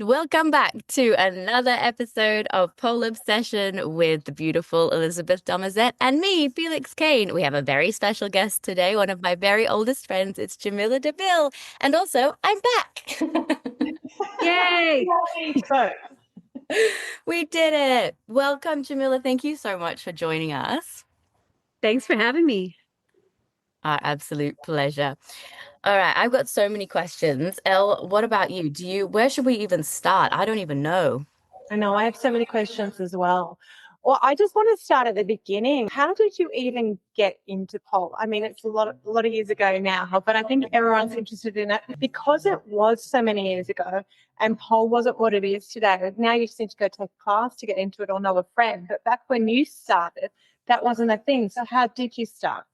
Welcome back to another episode of Pole Obsession with the beautiful Elizabeth Domazet and me, Felix Kane. We have a very special guest today, one of my very oldest friends. It's Jamila Deville. And also, I'm back. Yay! So, We did it. Welcome, Jamila. Thank you so much for joining us. Thanks for having me. Our absolute pleasure. All right, I've got so many questions. Elle, what about you? Where should we even start? I don't even know. I know I have so many questions as well. Well, I just want to start at the beginning. How did you even get into pole? I mean, it's a lot of years ago now, but I think everyone's interested in it because it was so many years ago, and pole wasn't what it is today. Now you just need to go take a class to get into it or know a friend. But back when you started, that wasn't a thing. So how did you start?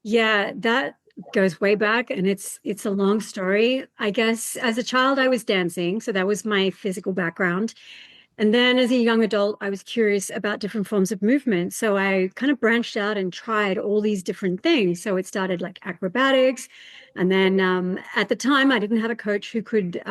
Yeah, that goes way back and it's a long story. I guess as a child I was dancing, so that was my physical background. And then as a young adult, I was curious about different forms of movement. So I kind of branched out and tried all these different things. So it started like acrobatics. And then at the time, I didn't have a coach who could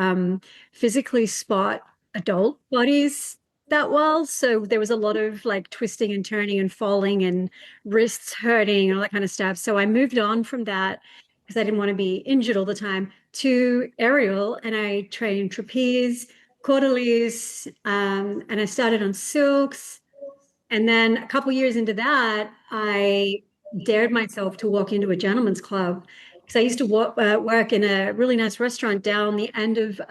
physically spot adult bodies that well. So there was a lot of like twisting and turning and falling and wrists hurting and all that kind of stuff. So I moved on from that because I didn't want to be injured all the time to aerial, and I trained trapeze, quarterlies, and I started on silks. And then a couple years into that, I dared myself to walk into a gentleman's club because I used to work in a really nice restaurant down the end of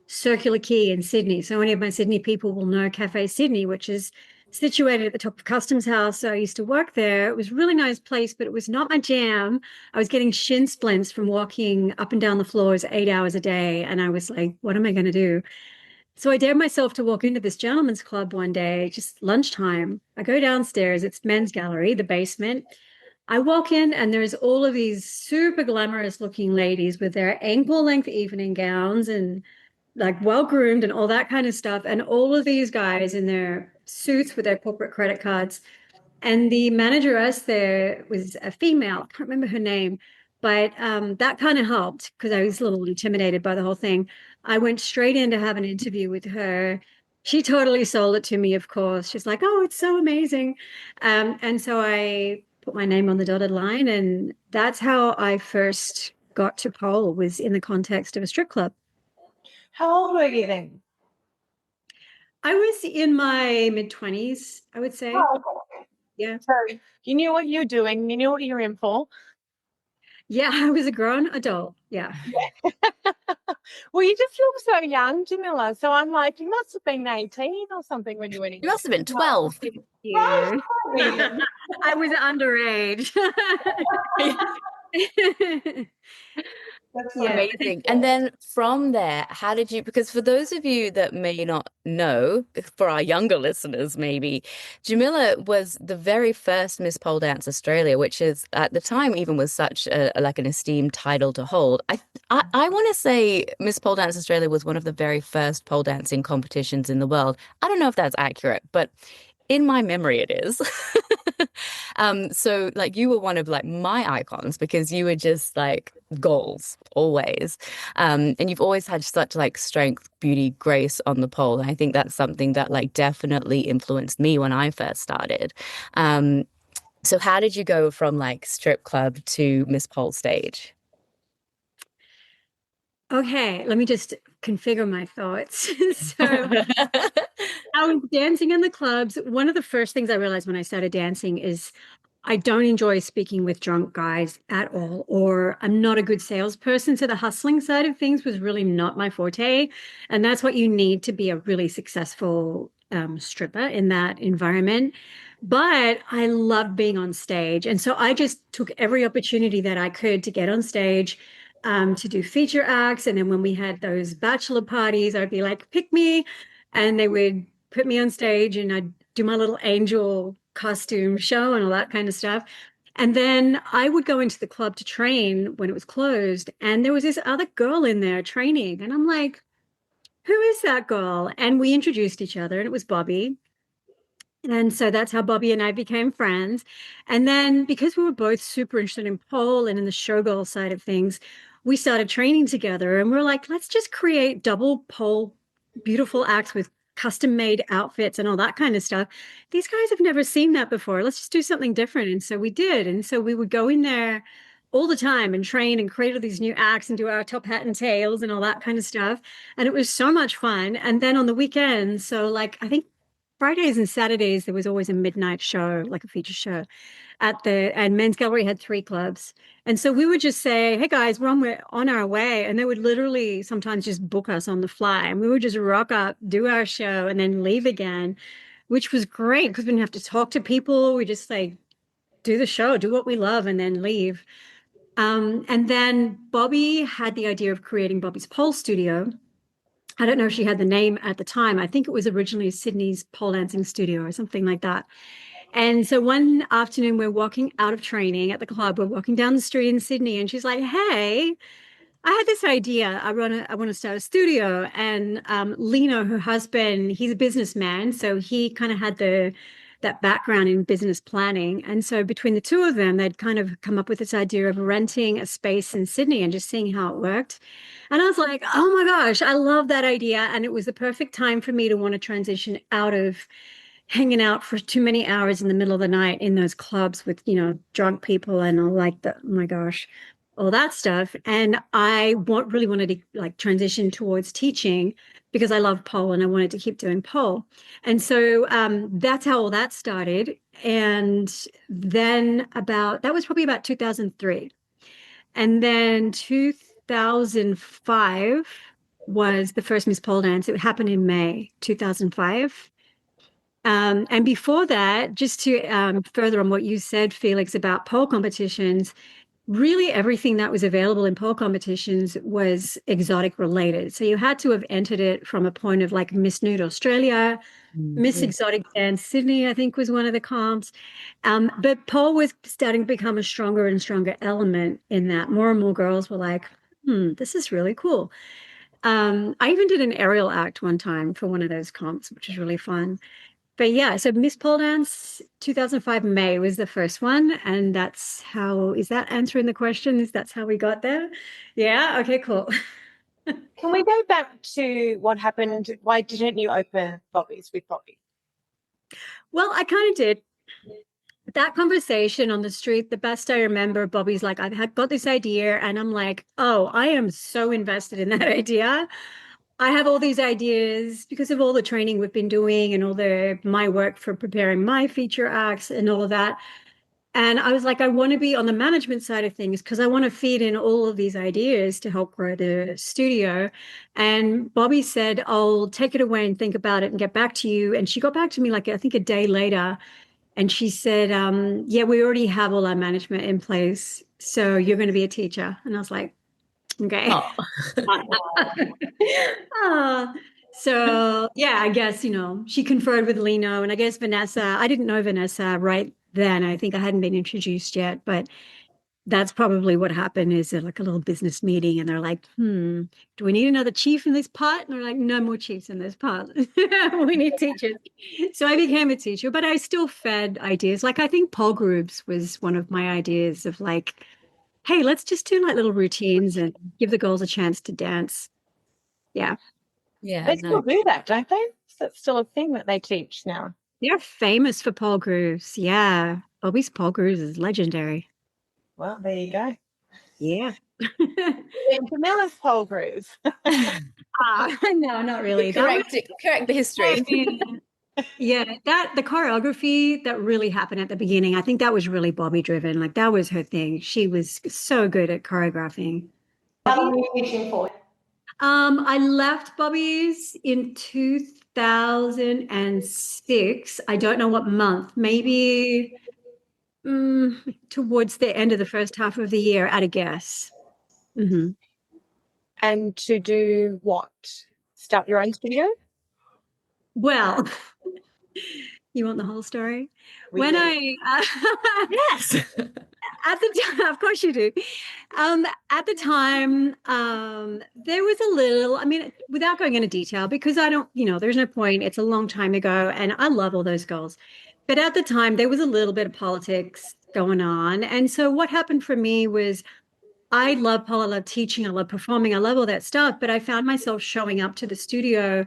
Circular Quay in Sydney. So any of my Sydney people will know Cafe Sydney, which is situated at the top of Customs House. So I used to work there. It was a really nice place, but it was not my jam. I was getting shin splints from walking up and down the floors 8 hours a day. And I was like, what am I going to do? So I dared myself to walk into this gentleman's club one day, just lunchtime. I go downstairs, it's men's gallery, the basement. I walk in and there's all of these super glamorous looking ladies with their ankle length evening gowns and like well groomed and all that kind of stuff. And all of these guys in their suits with their corporate credit cards. And the manageress there was a female. I can't remember her name, but that kind of helped because I was a little intimidated by the whole thing. I went straight in to have an interview with her. She totally sold it to me, of course. She's like, oh, it's so amazing. And so I put my name on the dotted line. And that's how I first got to pole, was in the context of a strip club. How old were you then? I was in my mid-20s, I would say. Oh, Yeah. so you knew what you were doing, you knew what you were in for. Yeah, I was a grown adult. Yeah. Well, you just look so young, Jamila. So I'm like, you must have been 18 or something when you went in. You must have been 12. Yeah. I was underage. That's Yeah. Amazing. And then from there, how did you, because for those of you that may not know, for our younger listeners, maybe, Jamila was the very first Miss Pole Dance Australia, which is at the time even was such like an esteemed title to hold. I want to say Miss Pole Dance Australia was one of the very first pole dancing competitions in the world. I don't know if that's accurate, but in my memory it is. So like you were one of like my icons because you were just like goals always. And you've always had such like strength, beauty, grace on the pole. And I think that's something that like definitely influenced me when I first started. So how did you go from like strip club to Miss Pole stage? Okay, let me just configure my thoughts. So I was dancing in the clubs. One of the first things I realized when I started dancing is I don't enjoy speaking with drunk guys at all, or I'm not a good salesperson. So the hustling side of things was really not my forte. And that's what you need to be a really successful stripper in that environment. But I love being on stage. And so I just took every opportunity that I could to get on stage, to do feature acts. And then when we had those bachelor parties, I'd be like, pick me. And they would put me on stage and I'd do my little angel costume show and all that kind of stuff. And then I would go into the club to train when it was closed. And there was this other girl in there training. And I'm like, who is that girl? And we introduced each other, and it was Bobby. And so that's how Bobby and I became friends. And then because we were both super interested in pole and in the showgirl side of things, we started training together, and we're like, let's just create double pole, beautiful acts with custom made outfits and all that kind of stuff. These guys have never seen that before. Let's just do something different. And so we did. And so we would go in there all the time and train and create all these new acts and do our top hat and tails and all that kind of stuff. And it was so much fun. And then on the weekends, so like I think Fridays and Saturdays, there was always a midnight show, like a feature show at and Men's Gallery had 3 clubs. And so we would just say, hey guys, we're on our way. And they would literally sometimes just book us on the fly. And we would just rock up, do our show, and then leave again, which was great because we didn't have to talk to people. We just like do the show, do what we love, and then leave. And then Bobby had the idea of creating Bobby's Pole Studio. I don't know if she had the name at the time. I think it was originally Sydney's Pole Dancing Studio or something like that. And so one afternoon, we're walking out of training at the club. We're walking down the street in Sydney, and she's like, "Hey, I had this idea. I want to start a studio." And Lino, her husband, he's a businessman, so he kind of had that background in business planning. And so between the two of them, they'd kind of come up with this idea of renting a space in Sydney and just seeing how it worked. And I was like, "Oh my gosh, I love that idea!" And it was the perfect time for me to want to transition out of hanging out for too many hours in the middle of the night in those clubs with, drunk people and all like the, oh my gosh, all that stuff. And I really wanted to like transition towards teaching because I love pole and I wanted to keep doing pole. And so that's how all that started. And then that was probably about 2003. And then 2005 was the first Miss Pole Dance. It happened in May 2005. And before that, just to further on what you said, Felix, about pole competitions, really everything that was available in pole competitions was exotic related. So you had to have entered it from a point of like Miss Nude Australia, Miss Exotic Dance Sydney, I think was one of the comps. But pole was starting to become a stronger and stronger element in that. More and more girls were like, this is really cool. I even did an aerial act one time for one of those comps, which was really fun. But yeah, so Miss Pole Dance 2005 May was the first one. And is that answering the question? That's how we got there? Yeah. Okay, cool. Can we go back to what happened? Why didn't you open Bobby's with Bobby? Well, I kind of did. That conversation on the street, the best I remember, Bobby's like, I've got this idea. And I'm like, oh, I am so invested in that idea. I have all these ideas because of all the training we've been doing and all my work for preparing my feature acts and all of that. And I was like, I want to be on the management side of things because I want to feed in all of these ideas to help grow the studio. And Bobby said, I'll take it away and think about it and get back to you. And she got back to me like, I think a day later. And she said, yeah, we already have all our management in place. So you're going to be a teacher. And I was like, okay. Oh. So yeah, I guess, she conferred with Lino and I guess Vanessa. I didn't know Vanessa right then. I think I hadn't been introduced yet, but that's probably what happened is like a little business meeting and they're like, do we need another chief in this pot? And they're like, no more chiefs in this pot. We need teachers. So I became a teacher, but I still fed ideas. Like I think pole groups was one of my ideas of like, hey, let's just do like little routines and give the girls a chance to dance. Yeah. Yeah. They still do that, don't they? That's still a thing that they teach now. They're famous for pole grooves. Yeah. Bobby's pole grooves is legendary. Well, there you go. Yeah. And Jamila's pole grooves. No, not really. Correct the history. Yeah, the choreography that really happened at the beginning, I think that was really Bobby driven. Like that was her thing. She was so good at choreographing. How long were you teaching for? I left Bobby's in 2006. I don't know what month, maybe towards the end of the first half of the year at a guess. Mm-hmm. And to do what? Start your own studio? Well, you want the whole story? Yes. At the time, of course you do. At the time, there was a little, I mean, without going into detail, because I don't, there's no point. It's a long time ago, and I love all those girls. But at the time, there was a little bit of politics going on. And so what happened for me was I love pole, I love teaching, I love performing, I love all that stuff. But I found myself showing up to the studio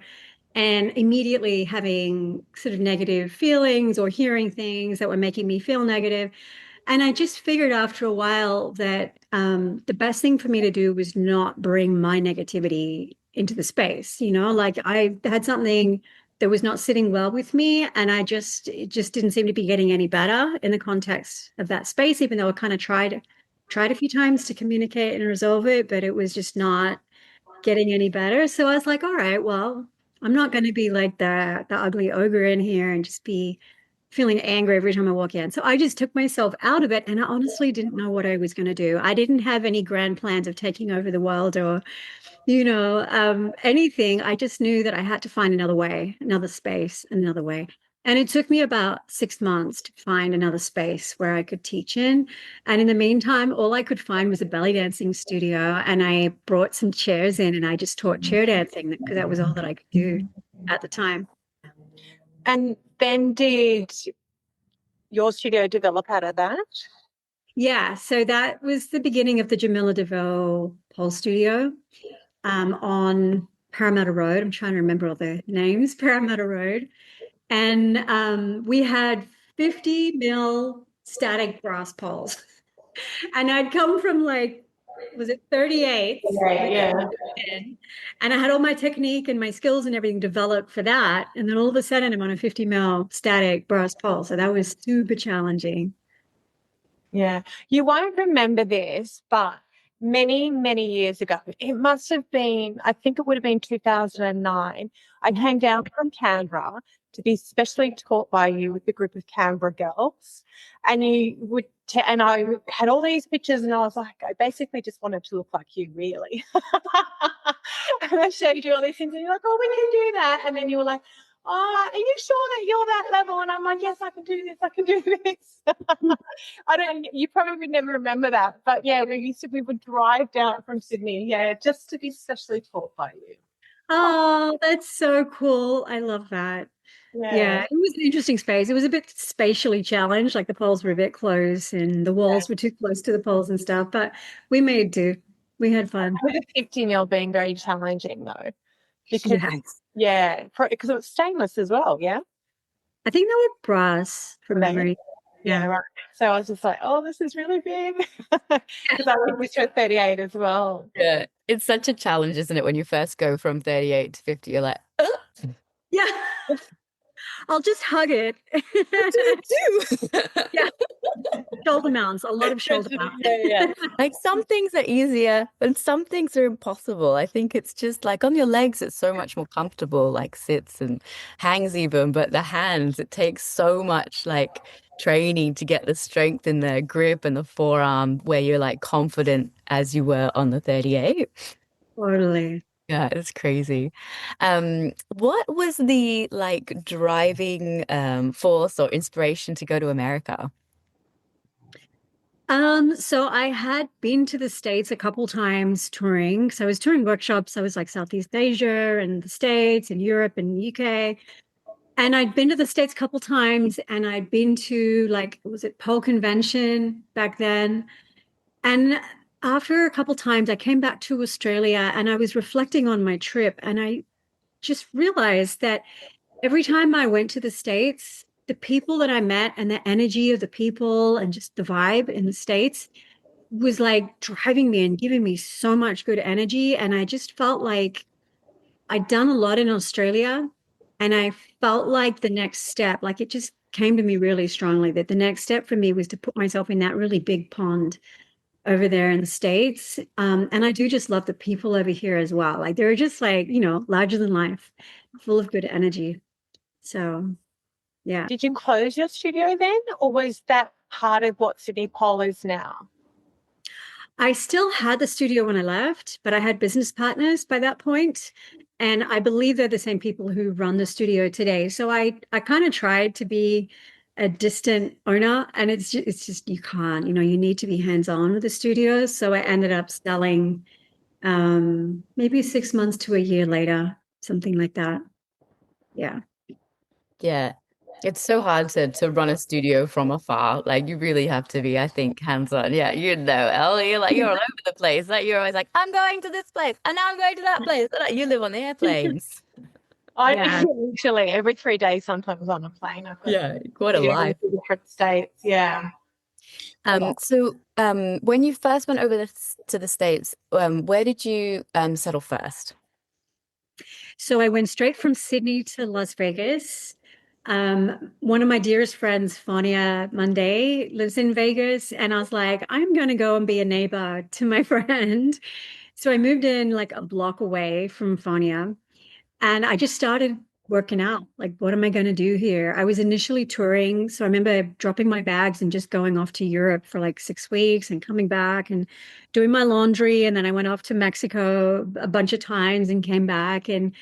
and immediately having sort of negative feelings or hearing things that were making me feel negative. And I just figured after a while that the best thing for me to do was not bring my negativity into the space. Like I had something that was not sitting well with me, and it just didn't seem to be getting any better in the context of that space, even though I kind of tried a few times to communicate and resolve it, but it was just not getting any better. So I was like, all right, well, I'm not going to be like the ugly ogre in here and just be feeling angry every time I walk in. So I just took myself out of it, and I honestly didn't know what I was going to do. I didn't have any grand plans of taking over the world or, anything. I just knew that I had to find another way, another space, another way. And it took me about 6 months to find another space where I could teach in. And in the meantime, all I could find was a belly dancing studio. And I brought some chairs in and I just taught chair dancing because that was all that I could do at the time. And then did your studio develop out of that? Yeah, so that was the beginning of the Jamila Deville pole studio on Parramatta Road. I'm trying to remember all the names, Parramatta Road. And we had 50 mil static brass poles. And I'd come from like, was it 38 Right, with yeah. and I had all my technique and my skills and everything developed for that. And then all of a sudden I'm on a 50 mil static brass pole. So that was super challenging. Yeah. You won't remember this, but many, many years ago, it must have been, I think it would have been 2009. I came down from Canberra to be specially taught by you with a group of Canberra girls. And you would, and I had all these pictures, and I was like, I basically just wanted to look like you, really. And I showed you all these things, and you're like, oh, we can do that. And then you were like, oh, are you sure that you're that level? And I'm like, yes, I can do this. I can do this. I don't, you probably would never remember that. But yeah, we would drive down from Sydney, yeah, just to be specially taught by you. Oh, that's so cool. I love that. Yeah, Yeah. it was an interesting space. It was a bit spatially challenged, like the poles were a bit close and the Yeah. walls were too close to the poles and stuff, but we made do. We had fun. I was 15-year being very challenging though, because Yes. yeah, because it was stainless as well, yeah. I think they were brass from They, memory. yeah, Yeah. right. So I was just like, oh, this is really big, because I was with 38 as well. Yeah, it's such a challenge, isn't it? When you first go from 38 to 50, you're like, Yeah. I'll just hug it. what do I do? Yeah. Shoulder mounts, a lot of shoulder mounts. Yeah, yeah. Like some things are easier, but some things are impossible. I think it's just like on your legs, it's so much more comfortable, like sits and hangs even, but the hands, it takes so much like training to get the strength in the grip and the forearm where you're like confident as you were on the 38. Totally. Yeah, it's crazy. What was the like driving force or inspiration to go to America? So I had been to the States a couple times touring. So I was touring workshops. I was like Southeast Asia and the States and Europe and UK. And I'd been to the States a couple times and I'd been to like, was it Pole Convention back then? And after a couple times, I came back to Australia and I was reflecting on my trip and I just realized that every time I went to the States, the people that I met and the energy of the people and just the vibe in the States was like driving me and giving me so much good energy. And I just felt like I'd done a lot in Australia and I felt like the next step, like it just came to me really strongly that the next step for me was to put myself in that really big pond over there in the States. And I do just love the people over here as well. Like they're just like, larger than life, full of good energy. So, yeah. Did you close your studio then, or was that part of what Sydney Pole is now? I still had the studio when I left, but I had business partners by that point, and I believe they're the same people who run the studio today. So I kind of tried to be a distant owner, and it's just you can't, you need to be hands-on with the studio. So I ended up selling maybe 6 months to a year later, something like that. Yeah. Yeah. It's so hard to run a studio from afar. Like you really have to be, I think, hands-on. Yeah, you know, Ellie, you're all over the place. Like you're always like, I'm going to this place and now I'm going to that place. Like, you live on the airplanes. I Yeah. literally every 3 days, sometimes on a plane, I've got Yeah, what a videos life. to different states. Yeah. When you first went over to the States, where did you settle first? So I went straight from Sydney to Las Vegas. One of my dearest friends, Fania Monday, lives in Vegas, and I was like, I'm going to go and be a neighbor to my friend. So I moved in like a block away from Fania, and I just started working out. Like, what am I going to do here? I was initially touring. So I remember dropping my bags and just going off to Europe for like 6 weeks and coming back and doing my laundry. And then I went off to Mexico a bunch of times and came back. And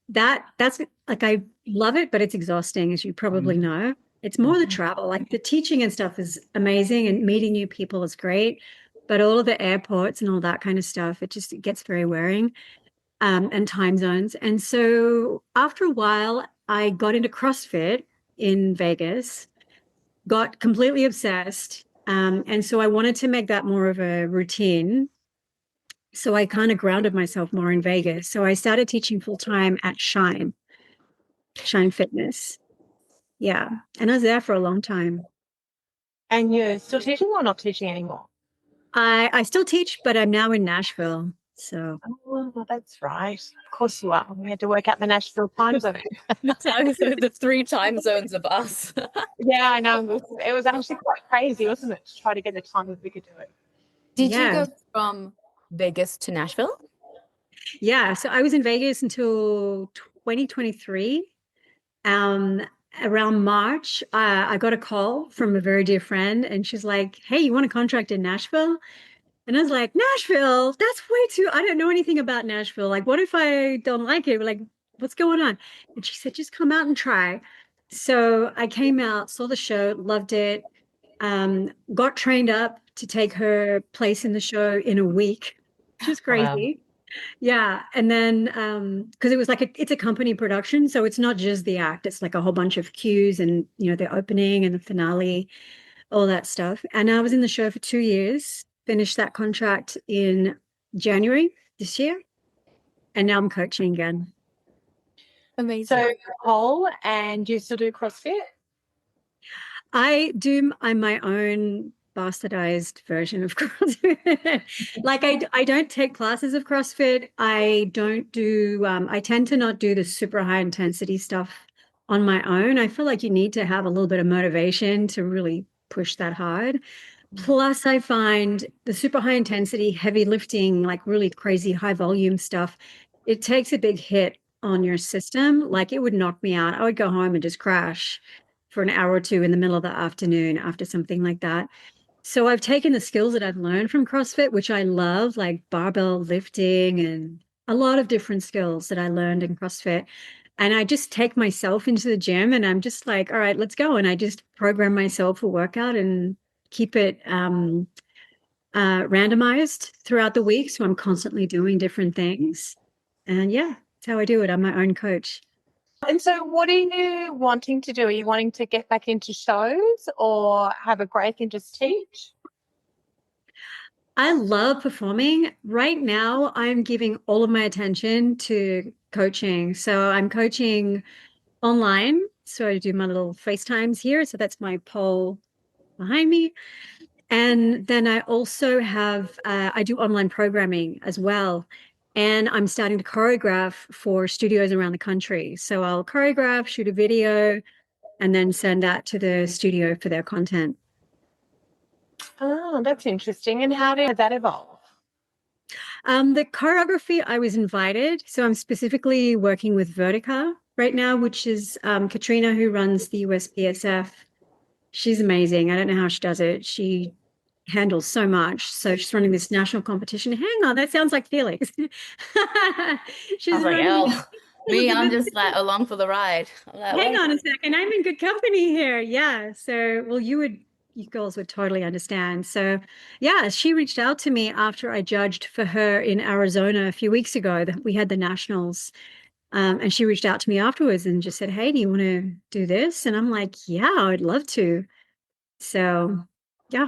that's like I love it, but it's exhausting, as you probably Mm. know. It's more the travel. Like the teaching and stuff is amazing and meeting new people is great, but all of the airports and all that kind of stuff, it gets very wearing, and time zones. And so after a while, I got into CrossFit in Vegas, got completely obsessed. And so I wanted to make that more of a routine. So I kind of grounded myself more in Vegas. So I started teaching full time at Shine Fitness. Yeah. And I was there for a long time. And you're still teaching or not teaching anymore? I still teach, but I'm now in Nashville. So Oh, that's right. Of course you are. We had to work out the Nashville time zone. The three time zones of us. Yeah, I know. It was actually quite crazy, wasn't it, to try to get the time that we could do it. Did you yeah. go from Vegas to Nashville? Yeah. So I was in Vegas until 2023. Um, Around March, I got a call from a very dear friend, and she's like, "Hey, you want a contract in Nashville?" And I was like, "Nashville? That's way too, I don't know anything about Nashville. Like, what if I don't like it? Like, what's going on?" And she said, "Just come out and try." So I came out, saw the show, loved it, got trained up to take her place in the show in a week, which is Wow. crazy. Yeah. And then because it was like it's a company production, so it's not just the act, it's like a whole bunch of cues and the opening and the finale, all that stuff. And I was in the show for 2 years, finished that contract in January this year, and now I'm coaching again. Amazing. So, Nicole, and you still do CrossFit? I'm my own bastardized version of CrossFit. Like I don't take classes of CrossFit. I don't do I tend to not do the super high intensity stuff on my own. I feel like you need to have a little bit of motivation to really push that hard. Plus, I find the super high intensity, heavy lifting, like really crazy high volume stuff, it takes a big hit on your system. Like it would knock me out. I would go home and just crash for an hour or two in the middle of the afternoon after something like that. So I've taken the skills that I've learned from CrossFit, which I love, like barbell lifting and a lot of different skills that I learned in CrossFit. And I just take myself into the gym and I'm just like, all right, let's go. And I just program myself a workout and keep it randomized throughout the week. So I'm constantly doing different things. And yeah, that's how I do it. I'm my own coach. And so, what are you wanting to do? Are you wanting to get back into shows or have a break and just teach? I love performing. Right now, I'm giving all of my attention to coaching. So I'm coaching online. So I do my little FaceTimes here. So that's my pole behind me. And then I also I do online programming as well. And I'm starting to choreograph for studios around the country. So I'll choreograph, shoot a video, and then send that to the studio for their content. Oh, that's interesting. And how did that evolve? The choreography, I was invited. So I'm specifically working with Vertica right now, which is Katrina, who runs the USPSF. She's amazing. I don't know how she does it. She handles so much. So she's running this national competition. Hang on, that sounds like Felix. I She's was like, running oh, me, I'm just like along for the ride. I'm like, Hang wait. on a second. I'm in good company here. Yeah. So, well, you girls would totally understand. So, yeah, she reached out to me after I judged for her in Arizona a few weeks ago that we had the nationals. And she reached out to me afterwards and just said, "Hey, do you want to do this?" And I'm like, "Yeah, I'd love to." So, yeah.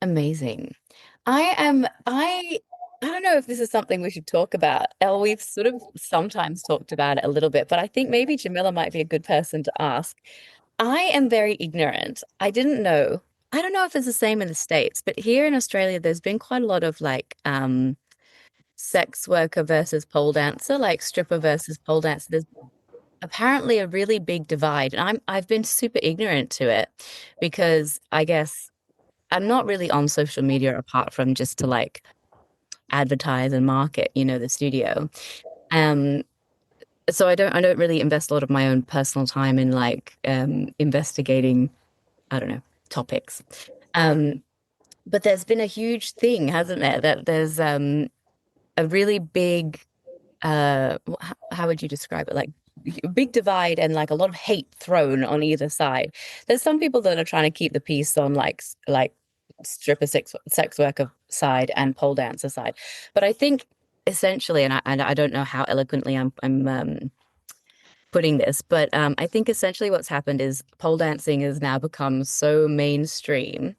Amazing. I don't know if this is something we should talk about. Elle, we've sort of sometimes talked about it a little bit, but I think maybe Jamila might be a good person to ask. I am very ignorant. I didn't know. I don't know if it's the same in the States, but here in Australia, there's been quite a lot of like sex worker versus pole dancer, like stripper versus pole dancer. There's apparently a really big divide, and I've been super ignorant to it because I guess I'm not really on social media apart from just to like advertise and market, the studio. Um, so I don't really invest a lot of my own personal time in like investigating, I don't know, topics. Um, but there's been a huge thing, hasn't there? That there's a really big how would you describe it? Like a big divide and like a lot of hate thrown on either side. There's some people that are trying to keep the peace on like stripper sex worker side and pole dancer side. But I think essentially, and I don't know how eloquently I'm putting this, but I think essentially what's happened is pole dancing has now become so mainstream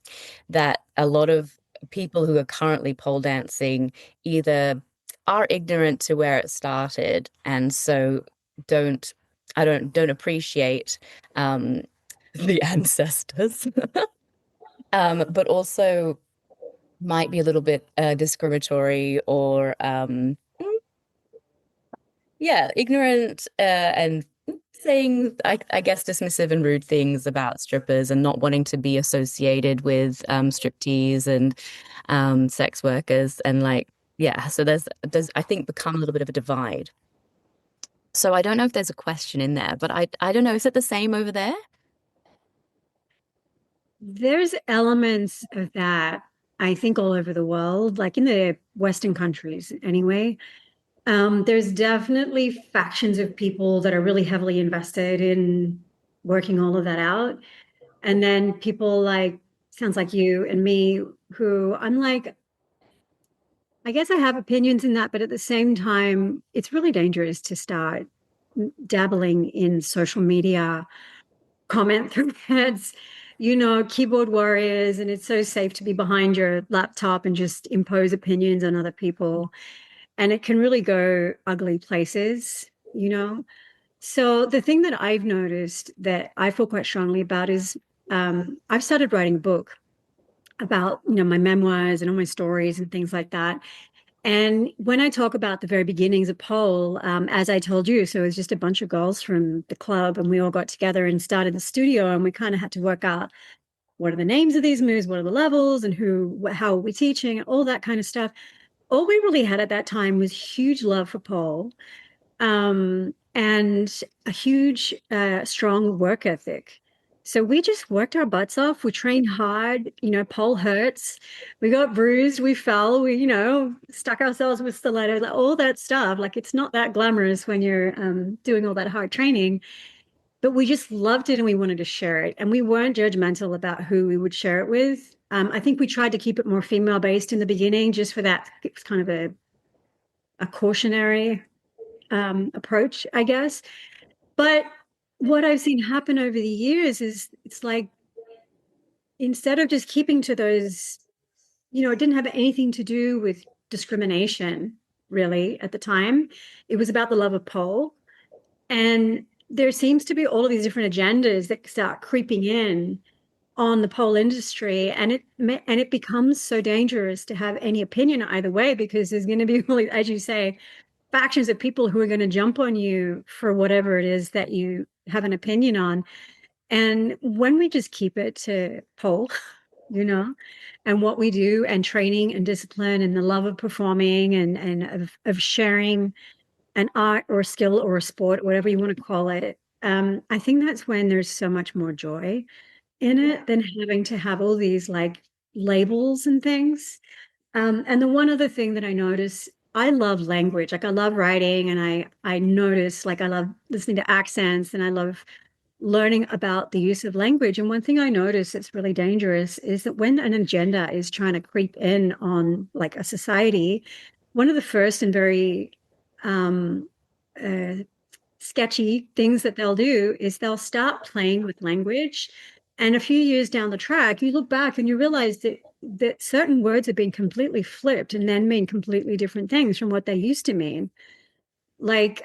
that a lot of people who are currently pole dancing either are ignorant to where it started and so don't don't appreciate um, the ancestors, but also might be a little bit discriminatory or yeah, ignorant and saying, I guess, dismissive and rude things about strippers and not wanting to be associated with striptease and sex workers. And like, yeah, so there's, I think, become a little bit of a divide. So I don't know if there's a question in there, but I don't know. Is it the same over there? There's elements of that, I think, all over the world, like in the Western countries anyway. There's definitely factions of people that are really heavily invested in working all of that out. And then people like, sounds like you and me, who I'm like, I guess I have opinions in that, but at the same time, it's really dangerous to start dabbling in social media comment threads, keyboard warriors, and it's so safe to be behind your laptop and just impose opinions on other people. And it can really go ugly places. So the thing that I've noticed that I feel quite strongly about is I've started writing a book about, my memoirs and all my stories and things like that. And when I talk about the very beginnings of pole, as I told you, so it was just a bunch of girls from the club, and we all got together and started the studio, and we kind of had to work out what are the names of these moves, what are the levels, and how are we teaching, and all that kind of stuff. All we really had at that time was huge love for pole, and a huge, strong work ethic. So we just worked our butts off. We trained hard. Pole hurts. We got bruised. We fell. We, stuck ourselves with stilettos, like all that stuff. Like it's not that glamorous when you're doing all that hard training, but we just loved it and we wanted to share it. And we weren't judgmental about who we would share it with. I think we tried to keep it more female based in the beginning, just for that. It was kind of a cautionary approach, I guess. But what I've seen happen over the years is it's like instead of just keeping to those, it didn't have anything to do with discrimination really at the time. It was about the love of pole. And there seems to be all of these different agendas that start creeping in on the pole industry, and it becomes so dangerous to have any opinion either way, because there's going to be really, as you say, factions of people who are going to jump on you for whatever it is that you have an opinion on. And when we just keep it to pole, you know, and what we do and training and discipline and the love of performing and of sharing an art or a skill or a sport, whatever you want to call it, I think that's when there's so much more joy in it than having to have all these like labels and things. And the one other thing that I notice, I love language. Like I love writing, and I notice like I love listening to accents, and I love learning about the use of language. And one thing I notice that's really dangerous is that when an agenda is trying to creep in on like a society, one of the first and very um, uh, sketchy things that they'll do is they'll start playing with language. And a few years down the track, you look back and you realize that certain words have been completely flipped and then mean completely different things from what they used to mean. Like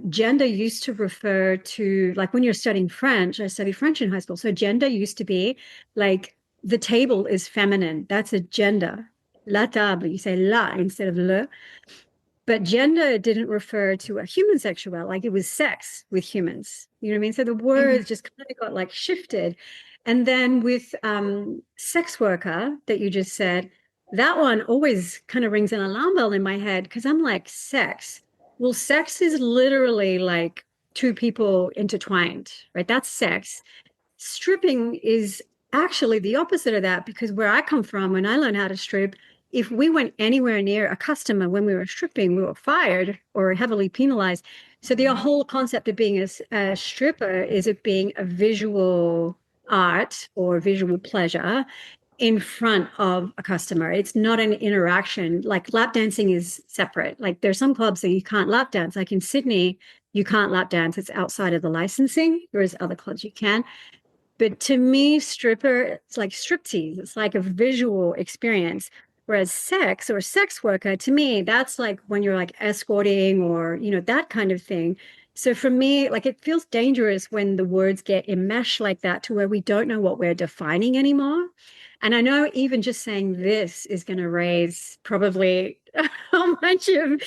gender used to refer to, like when you're studying French, I studied French in high school. So gender used to be like the table is feminine. That's a gender. La table, you say la instead of le. But gender didn't refer to a human sexuality, like it was sex with humans. You know what I mean? So the Mhm. words just kind of got like shifted. And then with sex worker that you just said, that one always kind of rings an alarm bell in my head because I'm like, sex. Well, sex is literally like two people intertwined, right? That's sex. Stripping is actually the opposite of that because where I come from, when I learned how to strip, if we went anywhere near a customer when we were stripping, we were fired or heavily penalized. So the whole concept of being a stripper is it being a visual art or visual pleasure in front of a customer. It's not an interaction. Like lap dancing is separate. Like there's some clubs that you can't lap dance. Like in Sydney, you can't lap dance. It's outside of the licensing, whereas other clubs you can. But to me, stripper, it's like striptease. It's like a visual experience. Whereas sex or sex worker, to me, that's like when you're like escorting or, that kind of thing. So for me, like it feels dangerous when the words get enmeshed like that to where we don't know what we're defining anymore. And I know even just saying this is going to raise probably a bunch of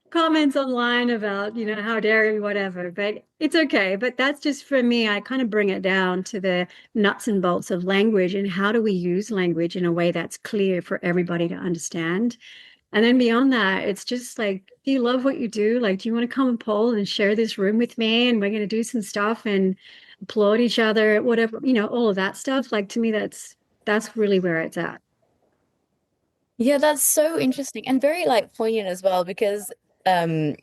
comments online about, how dare you, whatever, but it's okay. But that's just for me, I kind of bring it down to the nuts and bolts of language and how do we use language in a way that's clear for everybody to understand. And then beyond that, it's just like, do you love what you do? Like, do you want to come and Paul and share this room with me? And we're going to do some stuff and applaud each other, whatever, all of that stuff. Like to me, that's really where it's at. Yeah, that's so interesting and very like poignant as well because um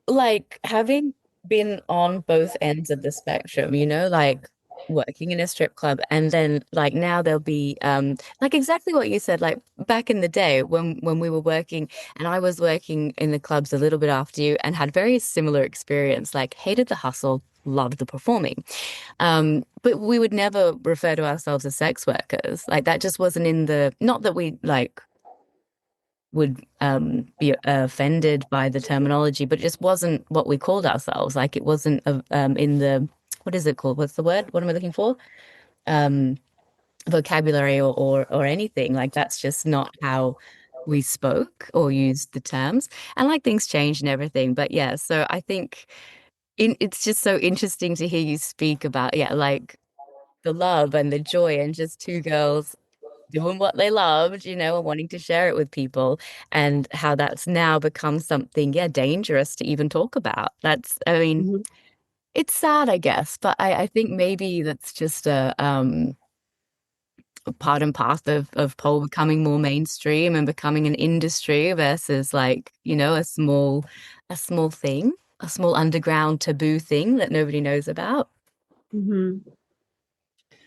like having been on both ends of the spectrum, like working in a strip club and then like now there'll be like exactly what you said, like back in the day when we were working and I was working in the clubs a little bit after you and had very similar experience, like hated the hustle, loved the performing. But we would never refer to ourselves as sex workers. Like that just wasn't in the, not that we like would be offended by the terminology, but it just wasn't what we called ourselves. Like it wasn't in the, what is it called? What's the word? What am I looking for? Um, Vocabulary or anything. Like that's just not how we spoke or used the terms. And like things changed and everything. But yeah, so I think it's just so interesting to hear you speak about, yeah, like the love and the joy and just two girls doing what they loved, and wanting to share it with people, and how that's now become something, yeah, dangerous to even talk about. I mean, Mhm. it's sad, I guess, but I think maybe that's just a part and parcel of pole becoming more mainstream and becoming an industry versus like, a small thing, a small underground taboo thing that nobody knows about. Mhm. Do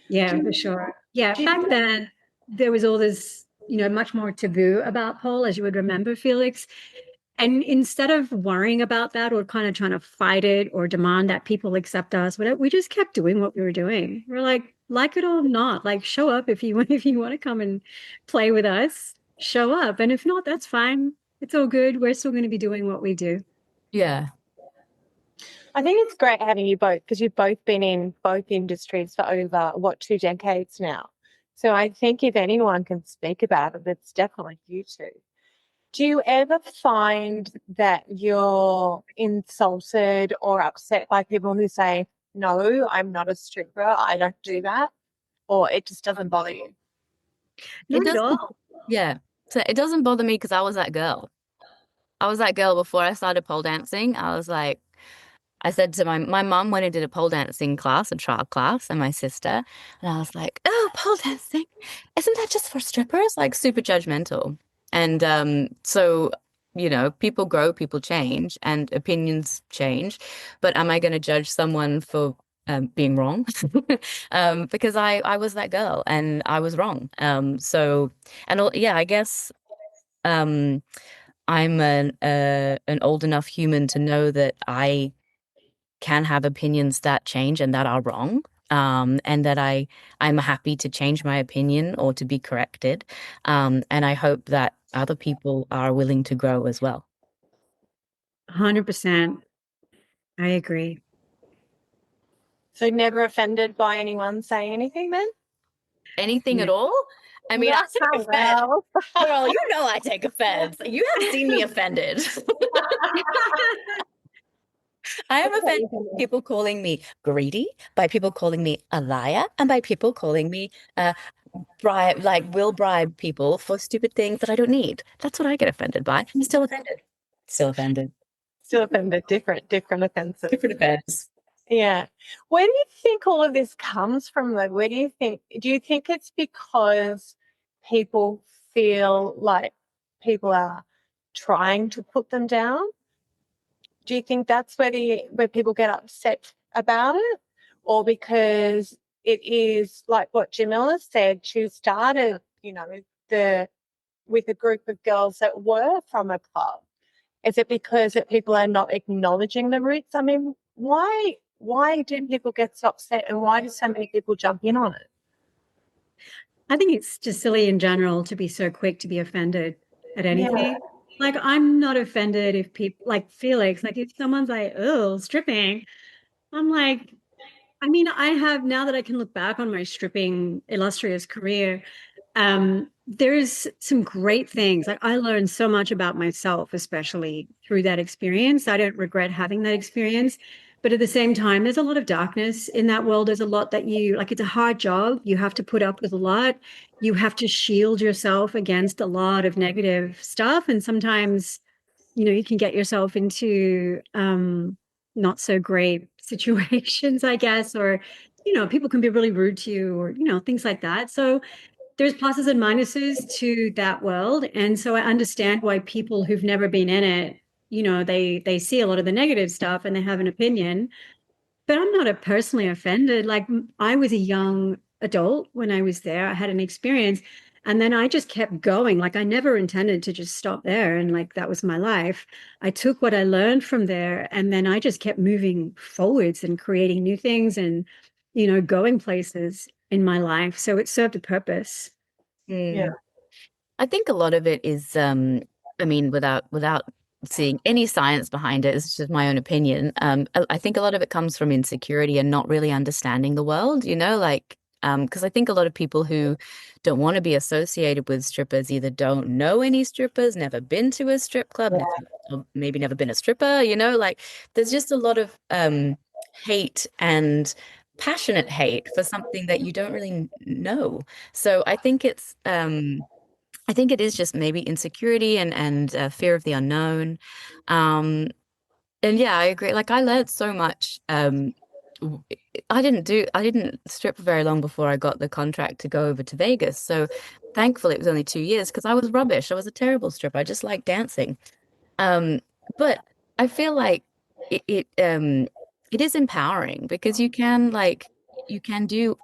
Yeah, for you, sure. Yeah, do back you, then there was all this, much more taboo about pole, as you would remember, Felix. And instead of worrying about that or kind of trying to fight it or demand that people accept us, whatever, we just kept doing what we were doing. We're like it or not, like show up if you if you want to come and play with us, show up. And if not, that's fine. It's all good. We're still going to be doing what we do. Yeah. I think it's great having you both because you've both been in both industries for over, what, 2 decades now. So I think if anyone can speak about it, it's definitely you two. Do you ever find that you're insulted or upset by people who say, no, I'm not a stripper, I don't do that, or it just doesn't bother you? It Not at doesn't, all. yeah. So it doesn't bother me because I was that girl. I was that girl before I started pole dancing. I was like, I said to my mum went and did a pole dancing class, a trial class, and my sister, and I was like, "Oh, pole dancing, isn't that just for strippers?" Like super judgmental. And so people grow, people change, and opinions change. But am I going to judge someone for being wrong? Because I was that girl and I was wrong. So and yeah, I guess. Um, I'm an old enough human to know that I can have opinions that change and that are wrong. And that I'm happy to change my opinion or to be corrected. And I hope that other people are willing to grow as well. 100%. I agree. So never offended by anyone saying anything then? Anything No. at all? I mean, I Not take offense. well. Well, you know I take offense. You have seen me offended. I am offended by people calling me greedy, by people calling me a liar, and by people calling me will bribe people for stupid things that I don't need. That's what I get offended by. I'm still offended. Still offended. Still offended, different offenses. Different offense. Yeah. Where do you think all of this comes from, though? Where do you think it's because people feel like people are trying to put them down? Do you think that's where people get upset about it? Or because it is like what Jamila said, she started, the with a group of girls that were from a club. Is it because that people are not acknowledging the roots? I mean, why do people get so upset and why do so many people jump in on it? I think it's just silly in general to be so quick to be offended at Yeah. anything. Like, I'm not offended if people, like Felix, like if someone's like, oh, stripping, I'm like, I mean, I have now that I can look back on my stripping illustrious career, there's some great things. Like, I learned so much about myself, especially through that experience. I don't regret having that experience. But at the same time, there's a lot of darkness in that world. There's a lot that like, it's a hard job. You have to put up with a lot. You have to shield yourself against a lot of negative stuff. And sometimes, you can get yourself into not so great situations, I guess, or, people can be really rude to you or, things like that. So there's pluses and minuses to that world. And so I understand why people who've never been in it, they see a lot of the negative stuff and they have an opinion. But I'm not a personally offended. Like I was a young adult when I was there. I had an experience and then I just kept going. Like I never intended to just stop there and like that was my life. I took what I learned from there and then I just kept moving forwards and creating new things and going places in my life. So it served a purpose. Yeah. Mm. I think a lot of it is, I mean, without seeing any science behind it, it's just my own opinion. I think a lot of it comes from insecurity and not really understanding the world, like, because I think a lot of people who don't want to be associated with strippers either don't know any strippers, never been to a strip club, or maybe never been a stripper, like there's just a lot of hate and passionate hate for something that you don't really know. So I think it is just maybe insecurity and fear of the unknown. Um, and yeah, I agree. Like I learned so much. W- I didn't strip for very long before I got the contract to go over to Vegas. So thankfully it was only 2 years because I was rubbish. I was a terrible stripper. I just liked dancing. Um, but I feel like it is empowering because you can do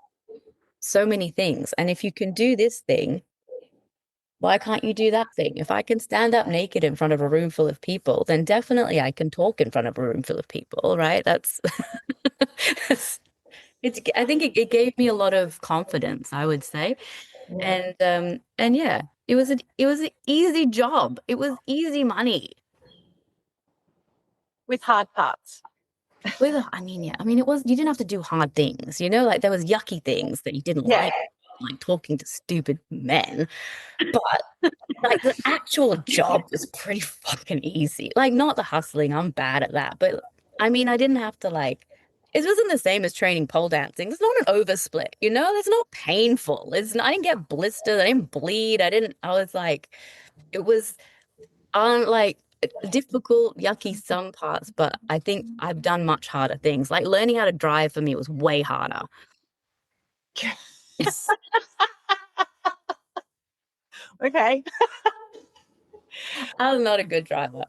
so many things. And if you can do this thing, why can't you do that thing? If I can stand up naked in front of a room full of people, then definitely I can talk in front of a room full of people, right? That's I think it gave me a lot of confidence, I would say. And yeah, it was an easy job. It was easy money. With hard parts. I mean, yeah, I mean it was you didn't have to do hard things, like there was yucky things that you didn't Yeah. like talking to stupid men. But like the actual job was pretty fucking easy. Like not the hustling, I'm bad at that. But I mean, I didn't have to it wasn't the same as training pole dancing. It's not an oversplit, It's not painful. I didn't get blisters, I didn't bleed. I was like, it was like difficult, yucky some parts, but I think I've done much harder things. Like learning how to drive for me was way harder. Yes. Okay. I'm not a good driver.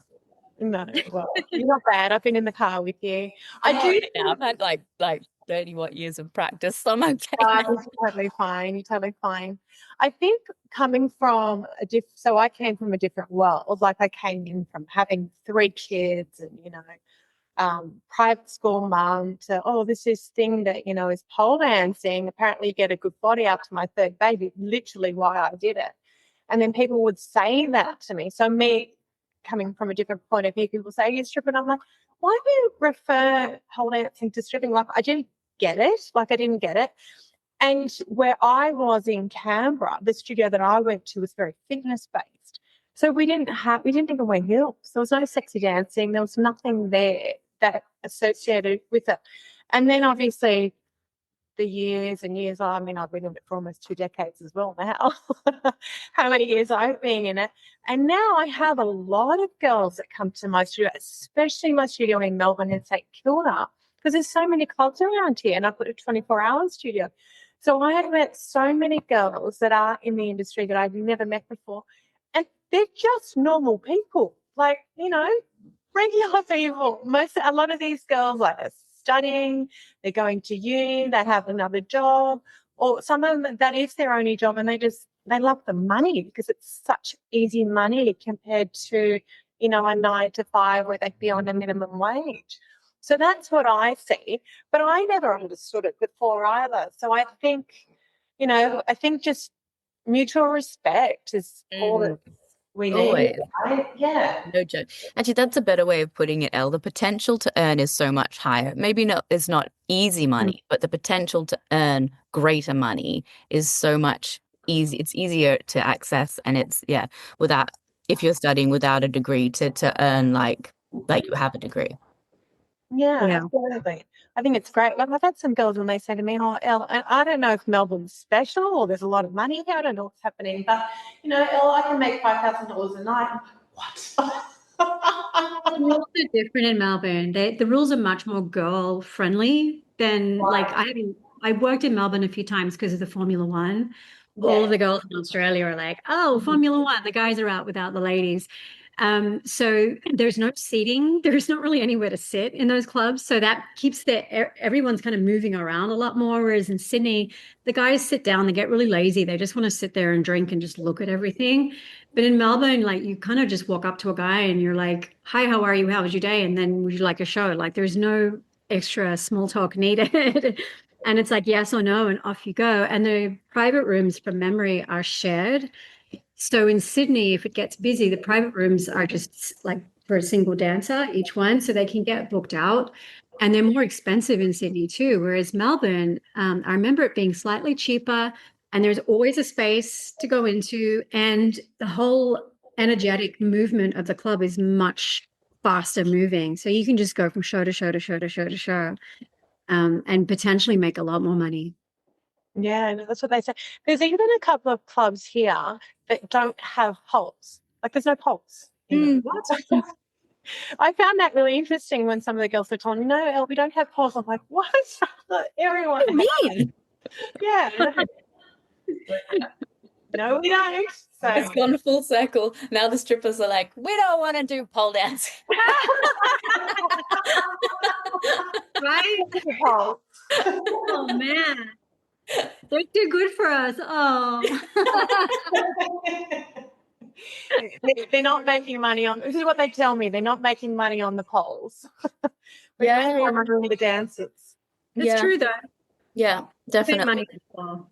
No, well, you're not bad. I've been in the car with you. I I'm all do right now. I've had like 30 what years of practice, so I'm okay now. You're totally fine. You're totally fine. I think coming from so I came from a different world. Like I came in from having 3 kids and, private school mum to, this thing that, is pole dancing. Apparently you get a good body after my third baby, literally why I did it. And then people would say that to me. So me coming from a different point of view, people say, you stripping. I'm like, why do you refer pole dancing to stripping? Like I didn't get it. Like I didn't get it. And where I was in Canberra, the studio that I went to was very fitness based. So we didn't even wear heels. There was no sexy dancing. There was nothing there that associated with it. And then obviously the years and years, I mean, I've been in it for almost 2 decades as well now, how many years I've been in it. And now I have a lot of girls that come to my studio, especially my studio in Melbourne and St Kilda, because there's so many clubs around here and I've got a 24-hour studio. So I have met so many girls that are in the industry that I've never met before. And they're just normal people, like, regular people. A lot of these girls are studying, they're going to uni, they have another job, or some of them that is their only job, and they love the money because it's such easy money compared to, a 9 to 5 where they'd be on a minimum wage. So that's what I see, but I never understood it before either. So I think, just mutual respect is all that we need. Always. Right? Yeah. No joke. Actually, that's a better way of putting it, Elle. The potential to earn is so much higher. Maybe not, it's not easy money, but the potential to earn greater money is so much easy. It's easier to access, and it's without if you're studying without a degree to earn like you have a degree. Yeah, Yeah. absolutely. I think it's great. Like I've had some girls when they say to me, "Oh, Elle, I don't know if Melbourne's special or there's a lot of money here. I don't know what's happening, but Elle, I can make $5,000 a night." I'm like, The what? rules are different in Melbourne. The rules are much more girl friendly than like I worked in Melbourne a few times because of the Formula One. All of Yeah. the girls in Australia are like, oh, Formula One, the guys are out without the ladies. So there's no seating. There's not really anywhere to sit in those clubs. So that keeps everyone's kind of moving around a lot more. Whereas in Sydney, the guys sit down, they get really lazy. They just want to sit there and drink and just look at everything. But in Melbourne, like you kind of just walk up to a guy and you're like, hi, how are you? How was your day? And then would you like a show? Like there's no extra small talk needed. And it's like yes or no, and off you go. And the private rooms from memory are shared. So in Sydney, if it gets busy, the private rooms are just like for a single dancer, each one, so they can get booked out. And they're more expensive in Sydney too. Whereas Melbourne, I remember it being slightly cheaper, and there's always a space to go into, and the whole energetic movement of the club is much faster moving. So you can just go from show to show to show to show to show, and potentially make a lot more money. Yeah, no, that's what they say. There's even a couple of clubs here that don't have poles. Like there's no poles. What? I found that really interesting when some of the girls were telling me, no, Elle, we don't have poles. I'm like, what? Everyone What do you has. mean? Yeah. No, we don't. So It's gone full circle. Now the strippers are like, we don't want to do pole dancing. Right? poles. Oh man. They're too good for us. Oh. They're not making money on. This is what they tell me. They're not making money on the poles. We're Yeah, making money on the dancers. It's yeah, true though. yeah, Big definitely. money as well.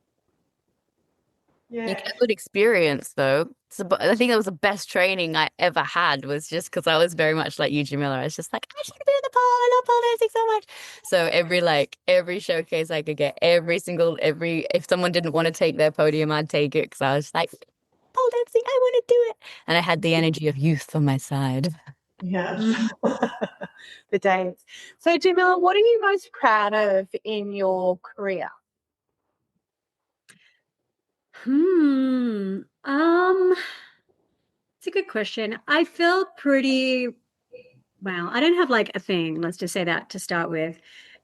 You Yeah. get a good experience though. So, but I think that was the best training I ever had was just because I was very much like you, Jamila. I was just like, I should be on the pole. I love pole dancing so much. So every showcase I could get, if someone didn't want to take their podium, I'd take it because I was like, pole dancing, I want to do it. And I had the energy of youth on my side. Yes. Mm. The days. So, Jamila, what are you most proud of in your career? Hmm. It's a good question. I feel pretty well. I don't have like a thing, let's just say that to start with.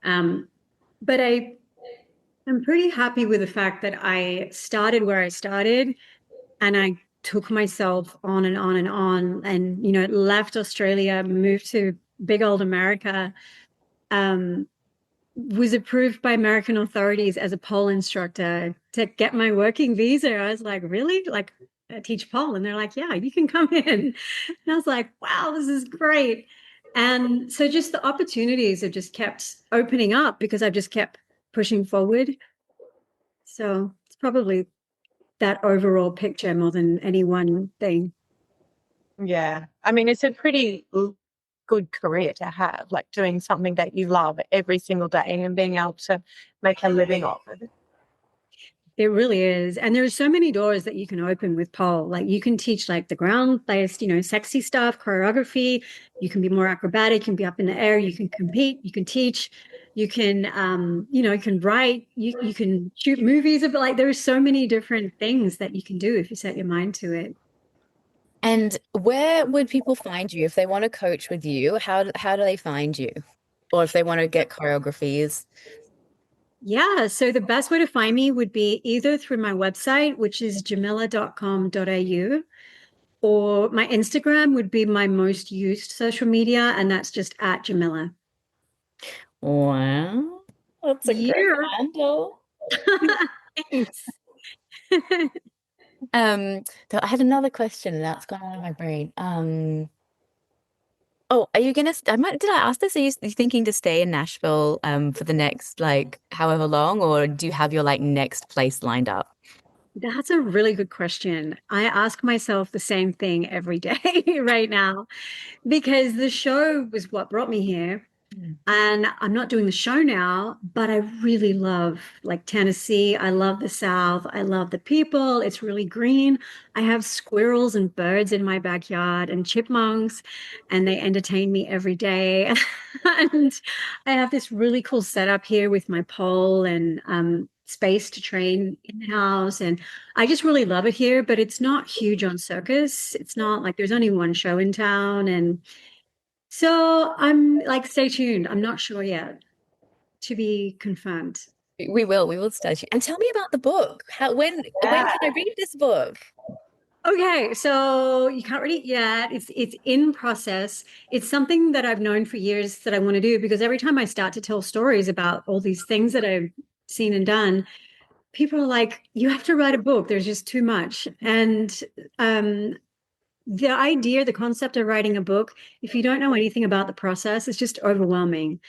But I'm pretty happy with the fact that I started where I started and I took myself on and on and on and left Australia, moved to big old America. Um, was approved by American authorities as a pole instructor to get my working visa. I was like, really? Like, I teach pole? And they're like, yeah, you can come in. And I was like, wow, this is great. And so just the opportunities have just kept opening up because I've just kept pushing forward. So it's probably that overall picture more than any one thing. Yeah. I mean, it's a pretty good career to have, like doing something that you love every single day and being able to make a living off it. It really is. And there are so many doors that you can open with pole. Like you can teach like the ground-based, sexy stuff, choreography. You can be more acrobatic, you can be up in the air, you can compete, you can teach, you can write, you can shoot movies. But like there are so many different things that you can do if you set your mind to it. And where would people find you if they want to coach with you? How do they find you? Or if they want to get choreographies? Yeah, so the best way to find me would be either through my website, which is jamilla.com.au, or my Instagram would be my most used social media, and that's just at Jamila. Wow, that's a great Yeah. handle. Thanks. I had another question and that's gone out of my brain. Oh, are you gonna? Did I ask this? Are you thinking to stay in Nashville for the next like however long, or do you have your like next place lined up? That's a really good question. I ask myself the same thing every day right now because the show was what brought me here. And I'm not doing the show now, but I really love like Tennessee. I love the South. I love the people. It's really green. I have squirrels and birds in my backyard and chipmunks, and they entertain me every day. And I have this really cool setup here with my pole and space to train in the house. And I just really love it here, but it's not huge on circus. It's not like there's only one show in town. And so I'm like, stay tuned. I'm not sure yet, to be confirmed. We will start you. And tell me about the book. When can I read this book? Okay, so you can't read it yet. It's in process. It's something that I've known for years that I want to do because every time I start to tell stories about all these things that I've seen and done, people are like, "You have to write a book. There's just too much." And um, the idea, the concept of writing a book, if you don't know anything about the process, it's just overwhelming.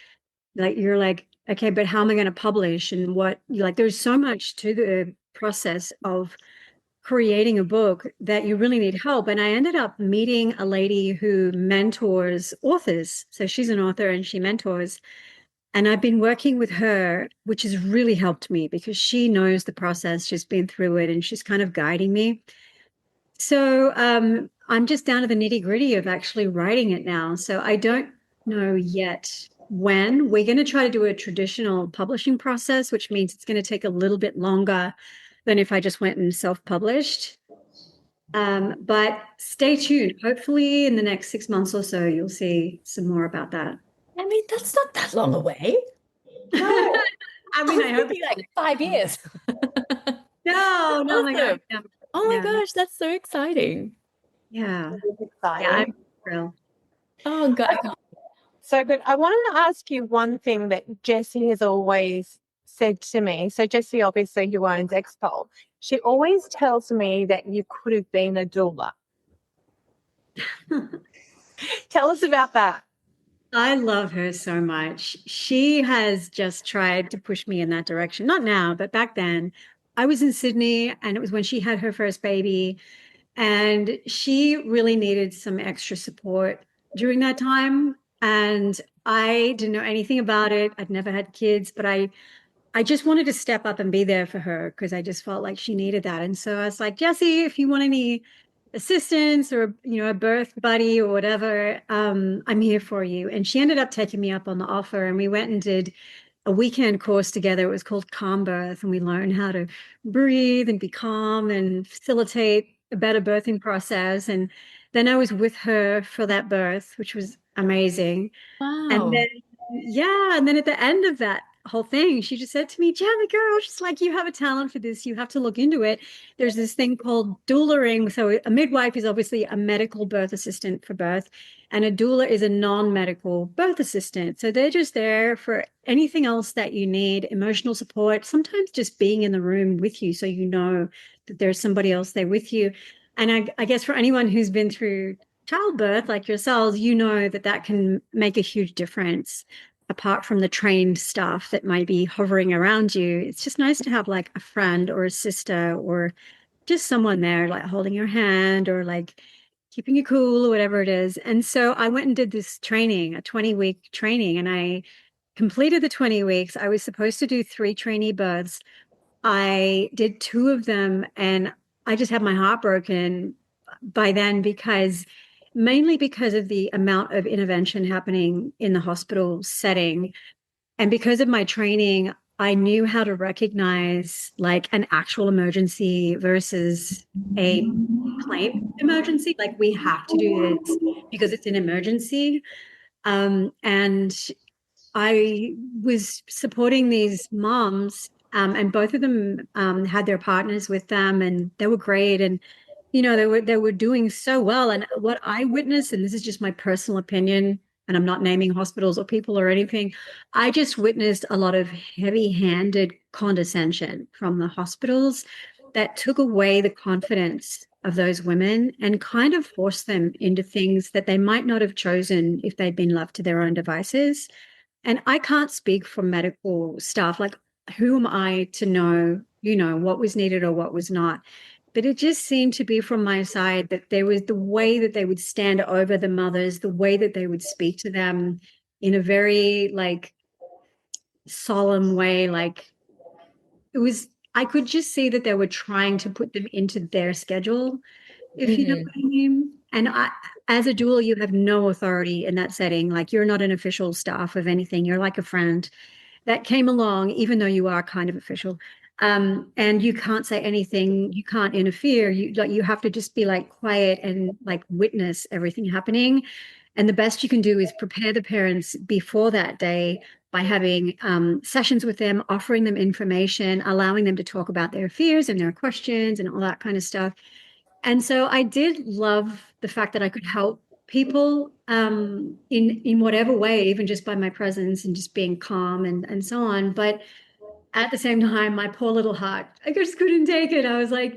Like you're like, okay, but how am I going to publish and what like there's so much to the process of creating a book that you really need help. And I ended up meeting a lady who mentors authors. So she's an author and she mentors. And I've been working with her, which has really helped me because she knows the process. She's been through it and she's kind of guiding me. So I'm just down to the nitty gritty of actually writing it now. So I don't know yet when. We're going to try to do a traditional publishing process, which means it's going to take a little bit longer than if I just went and self-published. But stay tuned. Hopefully, in the next 6 months or so, you'll see some more about that. I mean, that's not that long away. No. I mean, I hope. Maybe like 5 years. No, no, my God. Awesome. No. Oh my Yeah. gosh, that's so exciting. Yeah. Exciting. Yeah, I'm thrilled. Oh God. So good. I wanted to ask you one thing that Jessie has always said to me. So Jessie, obviously, who owns Expol, she always tells me that you could have been a doula. Tell us about that. I love her so much. She has just tried to push me in that direction. Not now, but back then. I was in Sydney and it was when she had her first baby. And she really needed some extra support during that time. And I didn't know anything about it. I'd never had kids, but I just wanted to step up and be there for her because I just felt like she needed that. And so I was like, Jessie, if you want any assistance or a birth buddy or whatever, I'm here for you. And she ended up taking me up on the offer, and we went and did a weekend course together. It was called Calm Birth, and we learned how to breathe and be calm and facilitate a better birthing process. And then I was with her for that birth, which was amazing. And Wow. then, yeah, and then at the end of that whole thing, she just said to me, Jammy girl, she's like, you have a talent for this. You have to look into it. There's this thing called doulaing. So a midwife is obviously a medical birth assistant for birth. And a doula is a non-medical birth assistant. So they're just there for anything else that you need, emotional support, sometimes just being in the room with you so you know that there's somebody else there with you. And I guess for anyone who's been through childbirth like yourselves, you know that that can make a huge difference. Apart from the trained staff that might be hovering around you, it's just nice to have like a friend or a sister or just someone there, like holding your hand or like keeping you cool or whatever it is. And so I went and did this training, a 20-week training, and I completed the 20 weeks. I was supposed to do 3 trainee births. I did 2 of them, and I just had my heart broken by then because mainly because of the amount of intervention happening in the hospital setting. And because of my training, I knew how to recognize like an actual emergency versus a claim emergency. Like we have to do this because it's an emergency. And I was supporting these moms, and both of them had their partners with them, and they were great. And they were doing so well. And what I witnessed, and this is just my personal opinion, and I'm not naming hospitals or people or anything, I just witnessed a lot of heavy-handed condescension from the hospitals that took away the confidence of those women and kind of forced them into things that they might not have chosen if they'd been left to their own devices. And I can't speak for medical staff. Like, who am I to know, what was needed or what was not? But it just seemed to be from my side that there was the way that they would stand over the mothers, the way that they would speak to them in a very like solemn way. Like it was, I could just see that they were trying to put them into their schedule, if you know Mhm. what I mean. And as a doula, you have no authority in that setting. Like you're not an official staff of anything. You're like a friend that came along, even though you are kind of official. And you can't say anything, you can't interfere. You have to just be like quiet and like witness everything happening. And the best you can do is prepare the parents before that day by having sessions with them, offering them information, allowing them to talk about their fears and their questions and all that kind of stuff. And so I did love the fact that I could help people in whatever way, even just by my presence and just being calm and so on. But at the same time, my poor little heart, I just couldn't take it. I was like,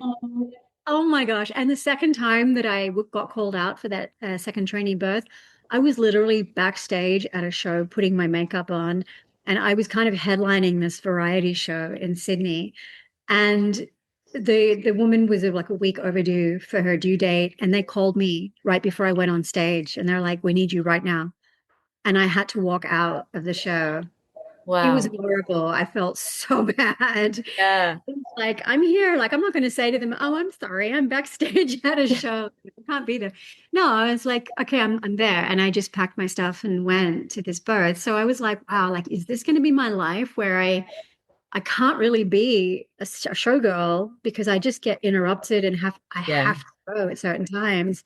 oh my gosh. And the second time that I got called out for that second trainee birth, I was literally backstage at a show putting my makeup on. And I was kind of headlining this variety show in Sydney. And the woman was like a week overdue for her due date. And they called me right before I went on stage. And they're like, we need you right now. And I had to walk out of the show. It was Wow. horrible. I felt so bad. Yeah. Like, I'm here. Like, I'm not going to say to them, oh, I'm sorry. I'm backstage at a show. I can't be there. No, I was like, okay, I'm there. And I just packed my stuff and went to this birth. So I was like, wow, like, is this going to be my life where I can't really be a showgirl because I just get interrupted and I Yeah. have to go at certain times.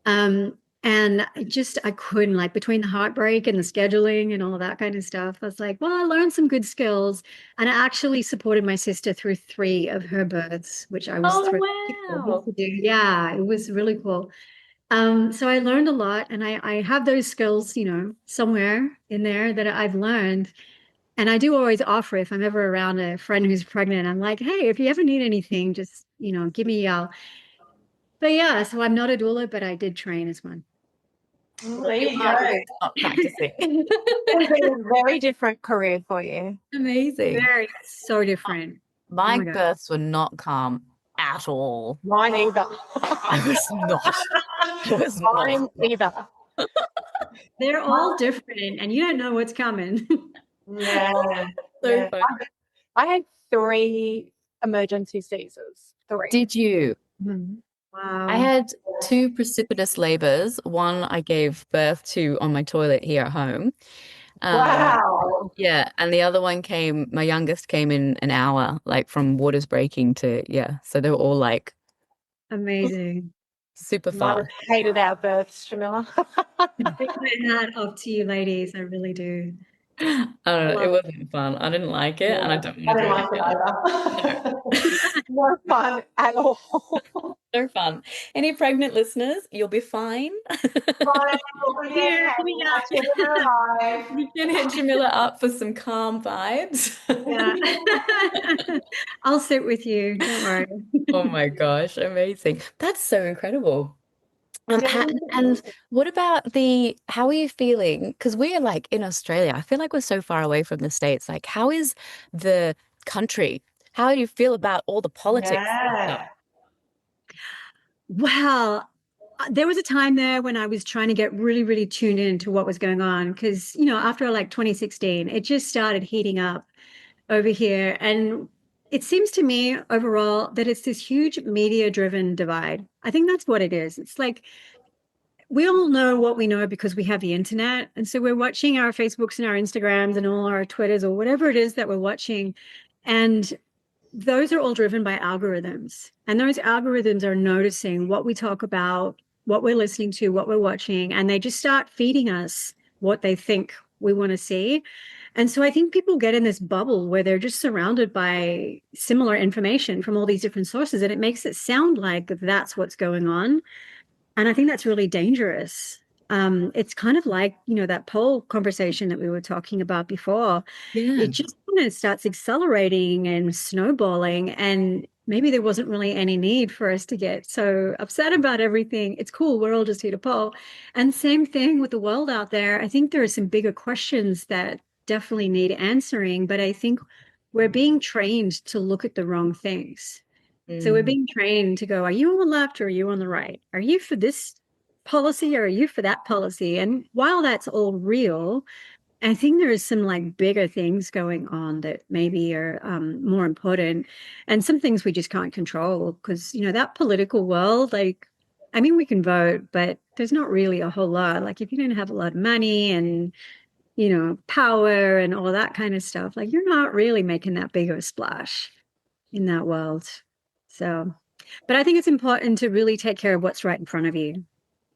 Um, and I couldn't, like, between the heartbreak and the scheduling and all of that kind of stuff. I was like, well, I learned some good skills, and I actually supported my sister through 3 of her births, which I was Oh, thrilled wow. to do. Yeah, it was really cool. So I learned a lot, and I have those skills, somewhere in there that I've learned. And I do always offer if I'm ever around a friend who's pregnant, I'm like, hey, if you ever need anything, just, give me a yell. But yeah, so I'm not a doula, but I did train as one. There you go. Not practicing. It's a very different career for you. Amazing. Very, so different. Oh My my God. births were not calm at all. Mine either. I was not. I was not. Mine either. They're all different and you don't know what's coming. Yeah. So Yeah. funny. I had 3 emergency Caesars. 3. Did you? Mhm. I Wow. had 2 precipitous labors. One I gave birth to on my toilet here at home. Um, Wow. yeah, and the other one my youngest came in an hour, like from waters breaking to, yeah. So they were all like Amazing. super Might fast. have hated our births, Jamila. I take my hat off to you ladies. I really do. I don't know. It Well, wasn't fun. I didn't like it, and I yeah, don't want I to do didn't it like it again. No, either. No fun at all. no fun. Any pregnant listeners, you'll be fine. Fine, over there, Here, Patty. coming up. I should have You can hit Jamila up for some calm vibes. Yeah. I'll sit with you. Don't worry. Oh my gosh, amazing. That's so incredible. And arrived. what about how are you feeling? Because we are like in Australia, I feel like we're so far away from the States. Like, how is the country? How do you feel about all the politics and stuff? Yeah. Well, there was a time there when I was trying to get really, really tuned into what was going on because, after like 2016, it just started heating up over here. And it seems to me overall that it's this huge media-driven divide. I think that's what it is. It's like we all know what we know because we have the internet. And so we're watching our Facebooks and our Instagrams and all our Twitters or whatever it is that we're watching. And those are all driven by algorithms. And those algorithms are noticing what we talk about, what we're listening to, what we're watching, and they just start feeding us what they think we want to see. And so I think people get in this bubble where they're just surrounded by similar information from all these different sources, and it makes it sound like that's what's going on. And I think that's really dangerous. It's kind of like, that poll conversation that we were talking about before. Yeah. It just kind of starts accelerating and snowballing. And maybe there wasn't really any need for us to get so upset about everything. It's cool. We're all just here to poll. And same thing with the world out there. I think there are some bigger questions that definitely need answering, but I think we're being trained to look at the wrong things. So we're Mm, being trained to go, are you on the left or are you on the right? Are you for this policy or are you for that policy? And while that's all real, I think there is some like bigger things going on that maybe are more important and some things we just can't control because, that political world, like, I mean, we can vote, but there's not really a whole lot. Like if you don't have a lot of money and, power and all that kind of stuff, like you're not really making that big of a splash in that world. So, but I think it's important to really take care of what's right in front of you.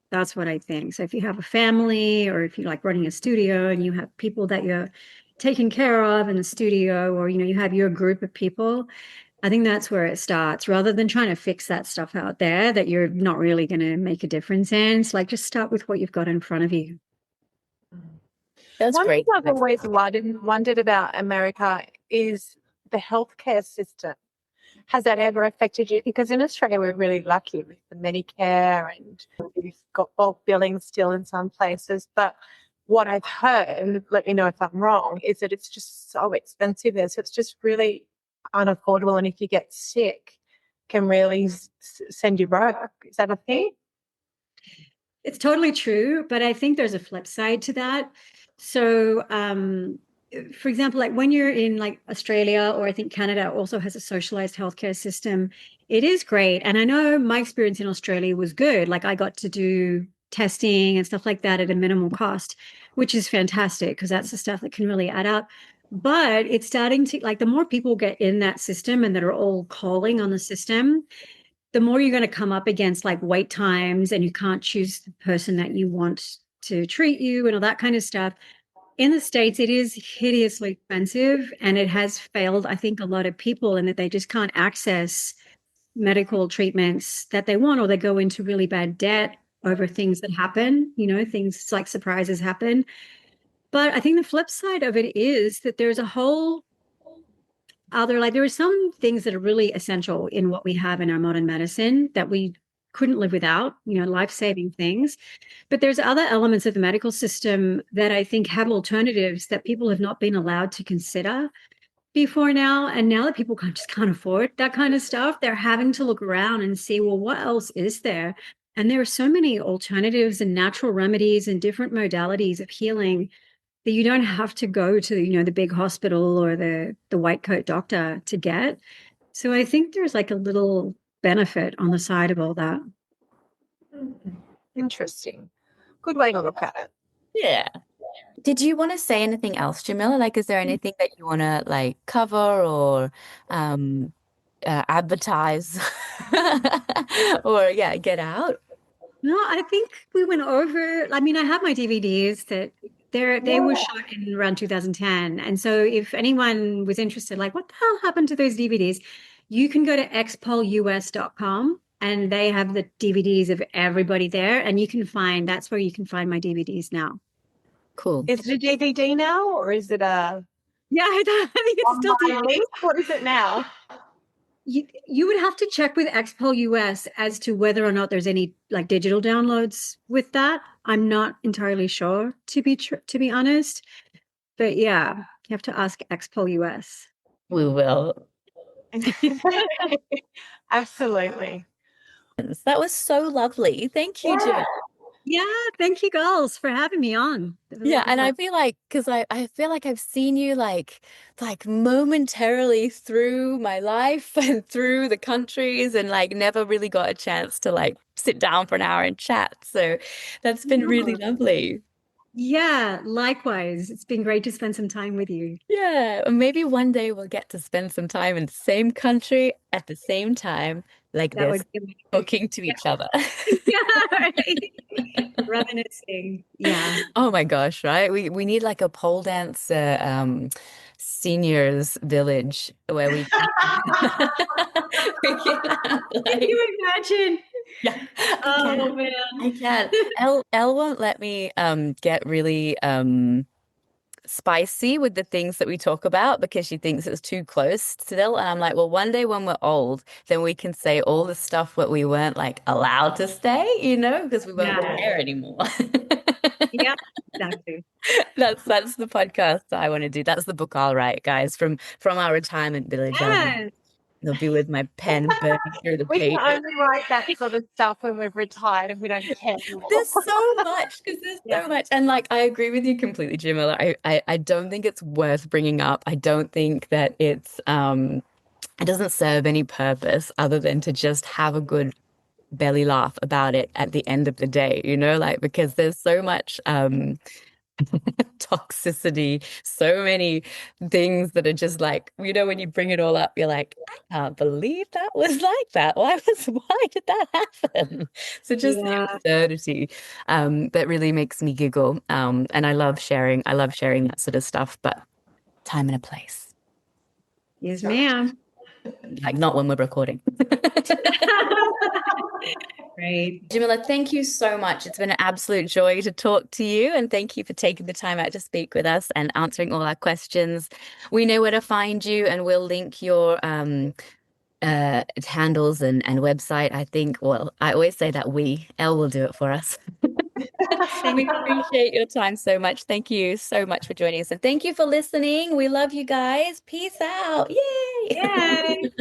That's what I think. So if you have a family or if you like running a studio and you have people that you're taking care of in the studio or you have your group of people, I think that's where it starts rather than trying to fix that stuff out there that you're not really going to make a difference in. It's like just start with what you've got in front of you. that's One thing great. I've always wondered about America is the healthcare system. Has that ever affected you? Because in Australia, we're really lucky with the Medicare and we've got bulk billing still in some places. But what I've heard, let me know if I'm wrong, is that it's just so expensive there. So it's just really unaffordable. And if you get sick, can really send you broke. Is that a thing? It's totally true, but I think there's a flip side to that. So, for example, like when you're in like Australia or I think Canada also has a socialized healthcare system, it is great. And I know my experience in Australia was good. Like I got to do testing and stuff like that at a minimal cost, which is fantastic because that's the stuff that can really add up. But it's starting to like the more people get in that system and that are all calling on the system, the more you're going to come up against like wait times and you can't choose the person that you want to treat you and all that kind of stuff. In the States, it is hideously expensive and it has failed, I think, a lot of people in that they just can't access medical treatments that they want or they go into really bad debt over things that happen, things like surprises happen. But I think the flip side of it is that there's a whole other like there are some things that are really essential in what we have in our modern medicine that we couldn't live without, life-saving things. But there's other elements of the medical system that I think have alternatives that people have not been allowed to consider before now. And now that people just can't afford that kind of stuff, they're having to look around and see, well, what else is there? And there are so many alternatives and natural remedies and different modalities of healing that you don't have to go to, the big hospital or the white coat doctor to get. So I think there's like a little benefit on the side of all that. Interesting. Good way to look at it. Yeah. Did you want to say anything else, Jamila? Like, is there anything that you want to like cover or um advertise or get out? No, I think we went over. I mean, I have my DVDs They were shot in around 2010. And so if anyone was interested, like what the hell happened to those DVDs, you can go to expolus.com and they have the DVDs of everybody there. And you can find, that's where you can find my DVDs now. Cool. Is it a DVD now, or is it a Yeah, I think it's still online link? What is it now? you would have to check with Expol US as to whether or not there's any like digital downloads with that. I'm not entirely sure to be honest. But yeah, you have to ask Expol US. We will. Absolutely. That was so lovely. Thank you, Jamila. Yeah, thank you girls for having me on. Yeah, and I feel like because I feel like I've seen you like momentarily through my life and through the countries and like never really got a chance to like sit down for an hour and chat. So that's been really lovely. Yeah, likewise. It's been great to spend some time with you. Yeah, and maybe one day we'll get to spend some time in the same country at the same time, like That this, would be amazing. talking to each other. Yeah, right. Reminiscing. Yeah. Oh my gosh, right? We need like a pole dance seniors village where we can, we can have, Can like, you imagine? yeah, Oh man. I can. Elle won't let me get really spicy with the things that we talk about because she thinks it's too close still. And I'm like, well, one day when we're old, then we can say all the stuff that we weren't like allowed to say, you know, because we won't Yeah. care anymore. Yeah, exactly. That's the podcast I want to do. That's the book I'll write, guys, from our retirement village. Yes. I'll be with my pen burning through the We can pages. only write that sort of stuff when we've retired and we don't care anymore. There's so much because there's so much, and like I agree with you completely, Jamila. I don't think it's worth bringing up. I don't think that it doesn't serve any purpose other than to just have a good belly laugh about it at the end of the day, you know, like because there's so much toxicity, so many things that are just like, you know, when you bring it all up, you're like, I can't believe that was like that. Why did that happen? So just the Yeah. absurdity that really makes me giggle. And I love sharing that sort of stuff, but time and a place. Yes, ma'am. Like not when we're recording. Right. Jamila, thank you so much. It's been an absolute joy to talk to you, and thank you for taking the time out to speak with us and answering all our questions. We know where to find you, and we'll link your handles and website. I think, well, I always say that Elle will do it for us. We appreciate your time so much. Thank you so much for joining us, and thank you for listening. We love you guys. Peace out. Yay! Yay.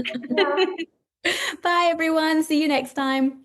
Bye, everyone. See you next time.